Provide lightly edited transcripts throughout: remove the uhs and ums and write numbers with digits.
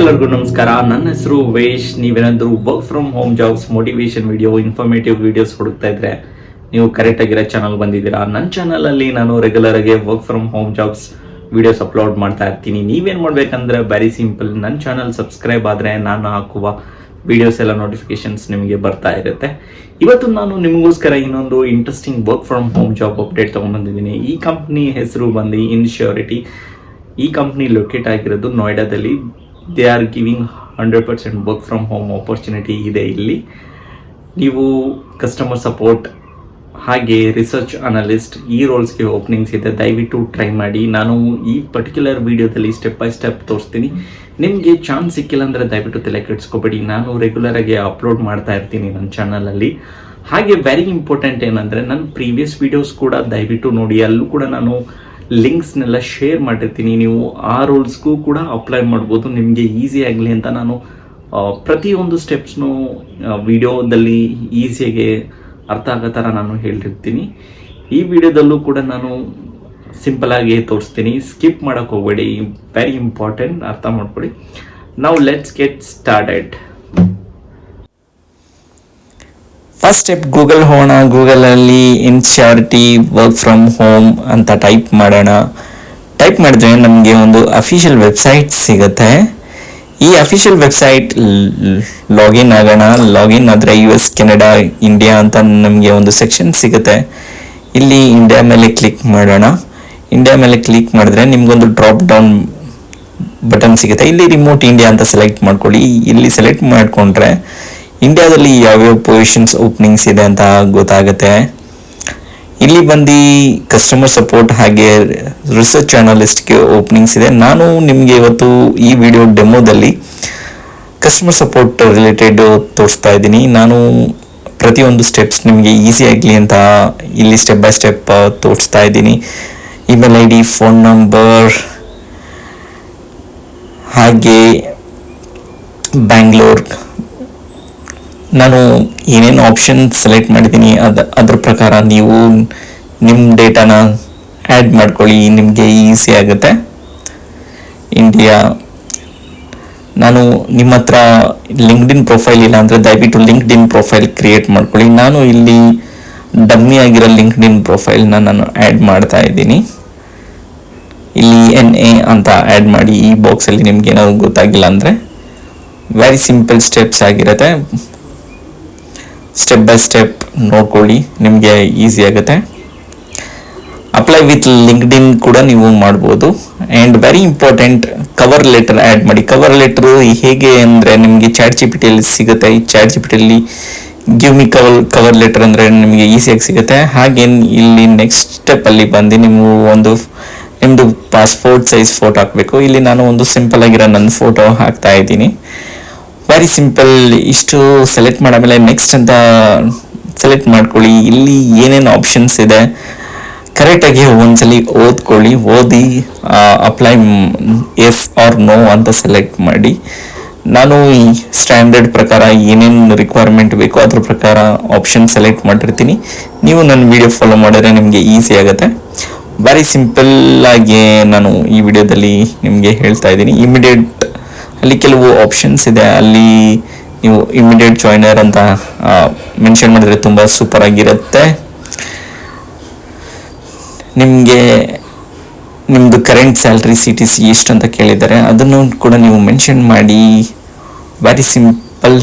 ಎಲ್ಲರಿಗೂ ನಮಸ್ಕಾರ. ನನ್ನ ಹೆಸರು ವೇಶ್. ನೀವೇನಾದರೂ work from home jobs, motivation video, informative videos ಹುಡುಕ್ತಾ ಇದ್ರೆ ನೀವು ಕರೆಕ್ಟ್ ಆಗಿರೋ ಚಾನಲ್ ಬಂದಿದ್ದೀರಾ. ನನ್ನ ಚಾನಲಲ್ಲಿ ನಾನು ರೆಗ್ಯುಲರ್ ಆಗಿ work from home jobs videos upload ಮಾಡ್ತಾ ಇರ್ತೀನಿ. ನೀವೇನು ಮಾಡಬೇಕಂದ್ರೆ ವೆರಿ ಸಿಂಪಲ್, ನನ್ನ ಚಾನಲ್ ಸಬ್ಸ್ಕ್ರೈಬ್ ಆದರೆ ನಾನು ಹಾಕುವ ವಿಡಿಯೋಸ್ ಎಲ್ಲ ನೋಟಿಫಿಕೇಶನ್ಸ್ ನಿಮಗೆ ಬರ್ತಾ ಇರುತ್ತೆ. ಇವತ್ತು ನಾನು ನಿಮಗೋಸ್ಕರ ಇನ್ನೊಂದು interesting work from home job update ತೊಗೊಂಡ್ಬಂದಿದ್ದೀನಿ. ಈ ಕಂಪ್ನಿ ಹೆಸರು ಬಂದು ಇನ್ಶ್ಯೂರಿಟಿ. ಈ ಕಂಪ್ನಿ ಲೊಕೇಟ್ ಆಗಿರೋದು ನೋಯ್ಡಾದಲ್ಲಿ. They are giving 100% work from home opportunity ಇದೆ ಇಲ್ಲಿ. ನೀವು ಕಸ್ಟಮರ್ ಸಪೋರ್ಟ್ ಹಾಗೆ ರಿಸರ್ಚ್ ಅನಲಿಸ್ಟ್ ಈ ರೋಲ್ಸ್ಗೆ ಓಪನಿಂಗ್ಸ್ ಇದೆ. ದಯವಿಟ್ಟು ಟ್ರೈ ಮಾಡಿ. ನಾನು ಈ ಪರ್ಟಿಕ್ಯುಲರ್ ವಿಡಿಯೋದಲ್ಲಿ ಸ್ಟೆಪ್ ಬೈ ಸ್ಟೆಪ್ ತೋರಿಸ್ತೀನಿ. ನಿಮಗೆ ಚಾನ್ಸ್ ಸಿಕ್ಕಿಲ್ಲ ಅಂದರೆ ದಯವಿಟ್ಟು ತಲೆ ಕೆಡಿಸ್ಕೋಬೇಡಿ. ನಾನು ರೆಗ್ಯುಲರ್ ಆಗಿ ಅಪ್ಲೋಡ್ ಮಾಡ್ತಾ ಇರ್ತೀನಿ ನನ್ನ ಚಾನಲಲ್ಲಿ. ಹಾಗೆ ವೆರಿ ಇಂಪಾರ್ಟೆಂಟ್ ಏನಂದರೆ ನನ್ನ ಪ್ರೀವಿಯಸ್ ವಿಡಿಯೋಸ್ ಕೂಡ ದಯವಿಟ್ಟು ನೋಡಿ. ಅಲ್ಲೂ ಕೂಡ ನಾನು ಲಿಂಕ್ಸ್ನೆಲ್ಲ ಶೇರ್ ಮಾಡಿರ್ತೀನಿ. ನೀವು ಆ ರೋಲ್ಸ್ಗೂ ಕೂಡ ಅಪ್ಲೈ ಮಾಡ್ಬೋದು. ನಿಮಗೆ ಈಸಿ ಆಗಲಿ ಅಂತ ನಾನು ಪ್ರತಿಯೊಂದು ಸ್ಟೆಪ್ಸ್ನು ವಿಡಿಯೋದಲ್ಲಿ ಈಸಿಯಾಗಿ ಅರ್ಥ ಆಗೋ ಥರ ನಾನು ಹೇಳಿರ್ತೀನಿ. ಈ ವಿಡಿಯೋದಲ್ಲೂ ಕೂಡ ನಾನು ಸಿಂಪಲಾಗಿ ತೋರಿಸ್ತೀನಿ. ಸ್ಕಿಪ್ ಮಾಡೋಕ್ಕೆ ಹೋಗಬೇಡಿ. ವೆರಿ ಇಂಪಾರ್ಟೆಂಟ್, ಅರ್ಥ ಮಾಡ್ಕೊಳ್ಳಿ. ನಾವು let's get started. First step Google ಹೋಗೋಣ. ಗೂಗಲಲ್ಲಿ ಇನ್ಶ್ಯೂರಿಟಿ ವರ್ಕ್ ಫ್ರಮ್ ಹೋಮ್ ಅಂತ ಟೈಪ್ ಮಾಡೋಣ. ಟೈಪ್ ಮಾಡಿದ್ರೆ ನಮಗೆ ಒಂದು ಅಫಿಷಿಯಲ್ ವೆಬ್ಸೈಟ್ ಸಿಗುತ್ತೆ. ಈ ಅಫಿಷಿಯಲ್ ವೆಬ್ಸೈಟ್ ಲಾಗಿನ್ ಆಗೋಣ. ಲಾಗಿನ್ ಆದರೆ US, ಕೆನಡಾ, ಇಂಡಿಯಾ ಅಂತ ನಮಗೆ ಒಂದು ಸೆಕ್ಷನ್ ಸಿಗುತ್ತೆ. ಇಲ್ಲಿ ಇಂಡಿಯಾ ಮೇಲೆ ಕ್ಲಿಕ್ ಮಾಡೋಣ. ಇಂಡಿಯಾ ಮೇಲೆ ಕ್ಲಿಕ್ ಮಾಡಿದ್ರೆ ನಿಮಗೊಂದು ಡ್ರಾಪ್ ಡೌನ್ ಬಟನ್ ಸಿಗುತ್ತೆ. ಇಲ್ಲಿ ರಿಮೋಟ್ ಇಂಡಿಯಾ ಅಂತ ಸೆಲೆಕ್ಟ್ ಮಾಡ್ಕೊಳ್ಳಿ. ಇಲ್ಲಿ ಸೆಲೆಕ್ಟ್ ಮಾಡಿಕೊಂಡ್ರೆ ಇಂಡಿಯಾದಲ್ಲಿ ಯಾವ್ಯಾವ ಪೊಸಿಷನ್ಸ್ ಓಪನಿಂಗ್ಸ್ ಇದೆ ಅಂತ ಗೊತ್ತಾಗುತ್ತೆ. ಇಲ್ಲಿ ಬಂದು ಕಸ್ಟಮರ್ ಸಪೋರ್ಟ್ ಹಾಗೆ ರಿಸರ್ಚ್ ಅನಲಿಸ್ಟ್ಗೆ ಓಪನಿಂಗ್ಸ್ ಇದೆ. ನಾನು ನಿಮಗೆ ಇವತ್ತು ಈ ವಿಡಿಯೋ ಡೆಮೋದಲ್ಲಿ ಕಸ್ಟಮರ್ ಸಪೋರ್ಟ್ ರಿಲೇಟೆಡ್ ತೋರಿಸ್ತಾ ಇದ್ದೀನಿ. ನಾನು ಪ್ರತಿಯೊಂದು ಸ್ಟೆಪ್ಸ್ ನಿಮಗೆ ಈಸಿ ಆಗಲಿ ಅಂತ ಇಲ್ಲಿ ಸ್ಟೆಪ್ ಬೈ ಸ್ಟೆಪ್ ತೋರಿಸ್ತಾ ಇದ್ದೀನಿ. ಇಮೇಲ್ ID, ಫೋನ್ ನಂಬರ್ ಹಾಗೆ ಬ್ಯಾಂಗ್ಳೂರ್. ನಾನು ಏನೇನು ಆಪ್ಷನ್ ಸೆಲೆಕ್ಟ್ ಮಾಡಿದ್ದೀನಿ ಅದ್ರ ಪ್ರಕಾರ ನೀವು ನಿಮ್ಮ ಡೇಟಾನ ಆ್ಯಡ್ ಮಾಡ್ಕೊಳ್ಳಿ. ನಿಮಗೆ ಈಸಿ ಆಗುತ್ತೆ. ಇಂಡಿಯಾ. ನಾನು ನಿಮ್ಮ ಹತ್ರ ಲಿಂಕ್ಡ್ಇನ್ ಪ್ರೊಫೈಲ್ ಇಲ್ಲ ಅಂದರೆ ದಯವಿಟ್ಟು ಲಿಂಕ್ಡ್ಇನ್ ಪ್ರೊಫೈಲ್ ಕ್ರಿಯೇಟ್ ಮಾಡ್ಕೊಳ್ಳಿ. ನಾನು ಇಲ್ಲಿ ಡಮ್ಮಿ ಆಗಿರೋ ಲಿಂಕ್ಡ್ಇನ್ ಪ್ರೊಫೈಲ್ನ ನಾನು ಆ್ಯಡ್ ಮಾಡ್ತಾ ಇದ್ದೀನಿ. ಇಲ್ಲಿ NA ಅಂತ ಆ್ಯಡ್ ಮಾಡಿ. ಈ ಬಾಕ್ಸಲ್ಲಿ ನಿಮ್ಗೆ ಏನಾದ್ರು ಗೊತ್ತಾಗಿಲ್ಲ ಅಂದರೆ ವೆರಿ ಸಿಂಪಲ್ ಸ್ಟೆಪ್ಸ್ ಆಗಿರುತ್ತೆ. ಸ್ಟೆಪ್ ಬೈ ಸ್ಟೆಪ್ ನೋಡ್ಕೊಳ್ಳಿ, ನಿಮಗೆ ಈಸಿ ಆಗುತ್ತೆ. ಅಪ್ಲೈ ವಿತ್ ಲಿಂಕ್ಡ್ಇನ್ ಕೂಡ ನೀವು ಮಾಡ್ಬೋದು. And very important, cover letter add ಮಾಡಿ. ಕವರ್ ಲೆಟರ್ ಹೇಗೆ ಅಂದರೆ ನಿಮಗೆ ChatGPTಯಲ್ಲಿ ಸಿಗುತ್ತೆ. ಈ ChatGPTಯಲ್ಲಿ ಗಿವ್ ಮಿ ಕವರ್ ಲೆಟರ್ ಅಂದರೆ ನಿಮಗೆ ಈಸಿಯಾಗಿ ಸಿಗುತ್ತೆ. ಹಾಗೆ ಇಲ್ಲಿ ನೆಕ್ಸ್ಟ್ ಸ್ಟೆಪ್ಪಲ್ಲಿ ಬಂದು ನೀವು ನಿಮ್ಮದು ಪಾಸ್ಪೋರ್ಟ್ ಸೈಜ್ ಫೋಟೋ ಹಾಕಬೇಕು. ಇಲ್ಲಿ ನಾನು ಒಂದು ಸಿಂಪಲ್ ಆಗಿರೋ ನನ್ನ ಫೋಟೋ ಹಾಕ್ತಾ ಇದ್ದೀನಿ. Very simple. ಇಷ್ಟು ಸೆಲೆಕ್ಟ್ ಮಾಡಾಮೇಲೆ ನೆಕ್ಸ್ಟ್ ಅಂತ ಸೆಲೆಕ್ಟ್ ಮಾಡ್ಕೊಳ್ಳಿ. ಇಲ್ಲಿ ಏನೇನು ಆಪ್ಷನ್ಸ್ ಇದೆ ಕರೆಕ್ಟಾಗಿ ಒಂದ್ಸಲಿ ಓದ್ಕೊಳ್ಳಿ. ಓದಿ ಅಪ್ಲೈ ಎಸ್ ಆರ್ ನೋ ಅಂತ ಸೆಲೆಕ್ಟ್ ಮಾಡಿ. ನಾನು ಈ ಸ್ಟ್ಯಾಂಡರ್ಡ್ ಪ್ರಕಾರ ಏನೇನು ರಿಕ್ವೈರ್ಮೆಂಟ್ ಬೇಕೋ ಅದ್ರ ಪ್ರಕಾರ ಆಪ್ಷನ್ ಸೆಲೆಕ್ಟ್ ಮಾಡಿರ್ತೀನಿ. ನೀವು ನನ್ನ ವಿಡಿಯೋ ಫಾಲೋ ಮಾಡಿದ್ರೆ ನಿಮಗೆ ಈಸಿ ಆಗುತ್ತೆ. ವೆರಿ ಸಿಂಪಲ್ ಆಗಿ ನಾನು ಈ ವಿಡಿಯೋದಲ್ಲಿ ನಿಮಗೆ ಹೇಳ್ತಾ ಇದ್ದೀನಿ. ಇಮಿಡಿಯೇಟ್ ಅಲ್ಲಿ ಕೆಲವು ಆಪ್ಷನ್ಸ್ ಇದೆ. ಅಲ್ಲಿ ನೀವು ಇಮಿಡಿಯೇಟ್ ಜಾಯ್ನರ್ ಅಂತ ಮೆನ್ಷನ್ ಮಾಡಿದರೆ ತುಂಬ ಸೂಪರ್ ಆಗಿರುತ್ತೆ. ನಿಮಗೆ ನಿಮ್ಮದು ಕರೆಂಟ್ ಸ್ಯಾಲ್ರಿ CTC ಎಷ್ಟು ಅಂತ ಕೇಳಿದ್ದಾರೆ, ಅದನ್ನು ಕೂಡ ನೀವು ಮೆನ್ಷನ್ ಮಾಡಿ. Very simple.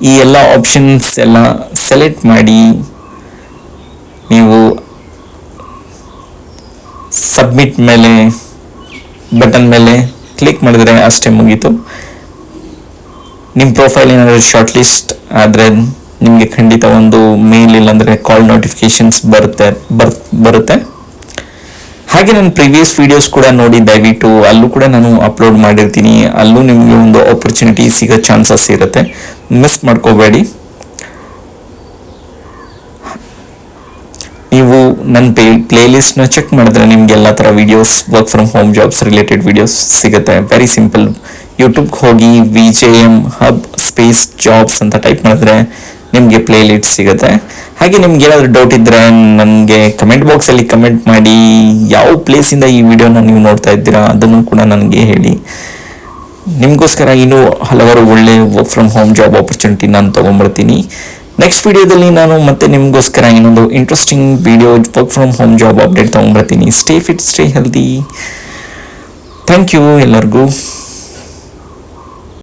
ಈ ಎಲ್ಲ ಆಪ್ಷನ್ಸ್ ಎಲ್ಲ ಸೆಲೆಕ್ಟ್ ಮಾಡಿ ನೀವು ಸಬ್ಮಿಟ್ ಮೇಲೆ ಬಟನ್ ಮೇಲೆ ಕ್ಲಿಕ್ ಮಾಡಿದ್ರೆ ಅಷ್ಟೇ, ಮುಗೀತು. ನಿಮ್ಮ ಪ್ರೊಫೈಲ್ ಏನಾದರೂ ಶಾರ್ಟ್ ಲಿಸ್ಟ್ ಆದರೆ ನಿಮಗೆ ಖಂಡಿತ ಒಂದು ಮೇಲ್ ಇಲ್ಲಾಂದರೆ ಕಾಲ್ ನೋಟಿಫಿಕೇಶನ್ಸ್ ಬರುತ್ತೆ. ಹಾಗೆ ನನ್ನ ಪ್ರೀವಿಯಸ್ ವಿಡಿಯೋಸ್ ಕೂಡ ನೋಡಿ ದಯವಿಟ್ಟು. ಅಲ್ಲೂ ಕೂಡ ನಾನು ಅಪ್ಲೋಡ್ ಮಾಡಿರ್ತೀನಿ. ಅಲ್ಲೂ ನಿಮಗೆ ಒಂದು ಆಪರ್ಚುನಿಟಿ ಸಿಗೋ ಚಾನ್ಸಸ್ ಇರುತ್ತೆ. ಮಿಸ್ ಮಾಡ್ಕೋಬೇಡಿ. ನೀವು ನನ್ನ ಪ್ಲೇಲಿಸ್ಟ್ನ ಚೆಕ್ ಮಾಡಿದ್ರೆ ನಿಮ್ಗೆ ಎಲ್ಲ ಥರ videos, work from home jobs related videos ಸಿಗುತ್ತೆ. Very simple. ಯೂಟ್ಯೂಬ್ಗೆ ಹೋಗಿ VJM ಹಬ್ ಸ್ಪೇಸ್ ಜಾಬ್ಸ್ ಅಂತ ಟೈಪ್ ಮಾಡಿದ್ರೆ ನಿಮಗೆ ಪ್ಲೇ ಲಿಸ್ಟ್ ಸಿಗುತ್ತೆ. ಹಾಗೆ ನಿಮ್ಗೆ ಏನಾದರೂ ಡೌಟ್ ಇದ್ದರೆ ನನಗೆ ಕಮೆಂಟ್ ಬಾಕ್ಸಲ್ಲಿ ಕಮೆಂಟ್ ಮಾಡಿ. ಯಾವ ಪ್ಲೇಸಿಂದ ಈ ವಿಡಿಯೋನ ನೀವು ನೋಡ್ತಾ ಇದ್ದೀರಾ ಅದನ್ನು ಕೂಡ ನನಗೆ ಹೇಳಿ. ನಿಮಗೋಸ್ಕರ ಇನ್ನೂ ಹಲವಾರು ಒಳ್ಳೆ work from home job opportunity ನಾನು ತೊಗೊಂಬರ್ತೀನಿ. ನೆಕ್ಸ್ಟ್ ವಿಡಿಯೋದಲ್ಲಿ ನಾನು ಮತ್ತೆ ನಿಮಗೋಸ್ಕರ ಇನ್ನೊಂದು interesting video work from home job update ತೊಗೊಂಬರ್ತೀನಿ. Stay fit, stay healthy. Thank you ಎಲ್ಲರಿಗೂ.